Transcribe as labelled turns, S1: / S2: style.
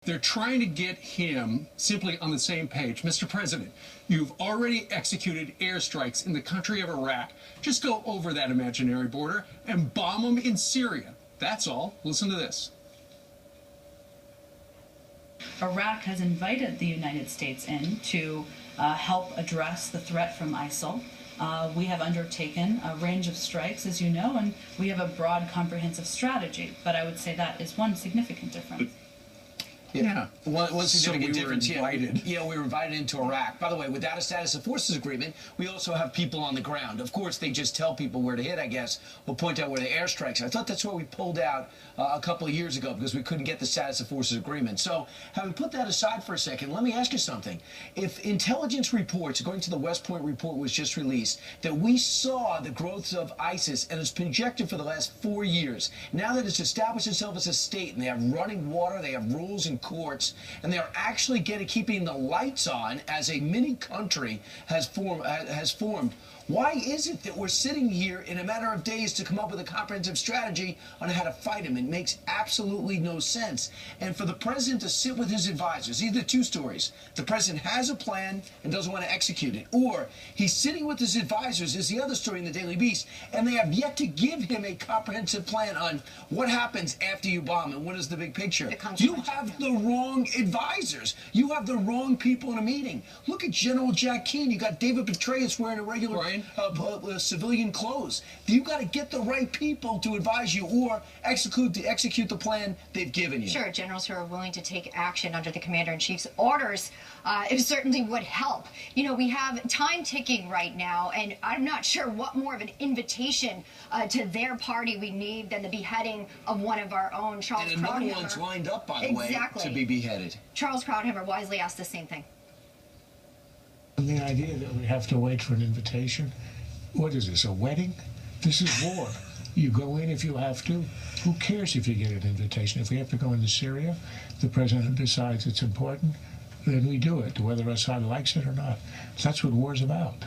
S1: They're trying to get him simply on the same page. Mr. President, you've already executed airstrikes in the country of Iraq. Just go over that imaginary border and bomb them in Syria. That's all. Listen to this.
S2: Iraq has invited the United States in to help address the threat from ISIL. We have undertaken a range of strikes, as you know, and we have a broad, comprehensive strategy. But I would say that is one significant difference.
S3: Yeah. One significant
S1: so
S3: difference.
S1: Yeah,
S3: we were invited into Iraq. By the way, without a status of forces agreement, we also have people on the ground. Of course, they just tell people where to hit, I guess. We'll point out where the airstrikes are. I thought that's where we pulled out a couple of years ago because we couldn't get the status of forces agreement. So, having put that aside for a second, let me ask you something. If intelligence reports, according to the West Point report was just released, that we saw the growth of ISIS and it's projected for the last 4 years, now that it's established itself as a state and they have running water, they have rules and courts, and they are actually keeping the lights on as a mini country has formed. Why is it that we're sitting here in a matter of days to come up with a comprehensive strategy on how to fight him? It makes absolutely no sense. And for the president to sit with his advisors, either two stories. The president has a plan and doesn't want to execute it, or he's sitting with his advisors is the other story in the Daily Beast, and they have yet to give him a comprehensive plan on what happens after you bomb and what is the big picture. You have the wrong advisors. You have the wrong people in a meeting. Look at General Jack Keane. You got David Petraeus wearing a regular civilian clothes. You've got to get the right people to advise you or execute the plan they've given you.
S4: Sure, generals who are willing to take action under the commander-in-chief's orders, it certainly would help. You know, we have time ticking right now, and I'm not sure what more of an invitation to their party we need than the beheading of one of our own, Charles Krauthammer.
S3: And another one's lined up, by the way, to be beheaded.
S4: Charles Krauthammer wisely asked the same thing.
S5: And the idea that we have to wait for an invitation, what is this, a wedding? This is war. You go in if you have to. Who cares if you get an invitation? If we have to go into Syria, the president decides it's important, then we do it, whether Assad likes it or not. That's what war's about.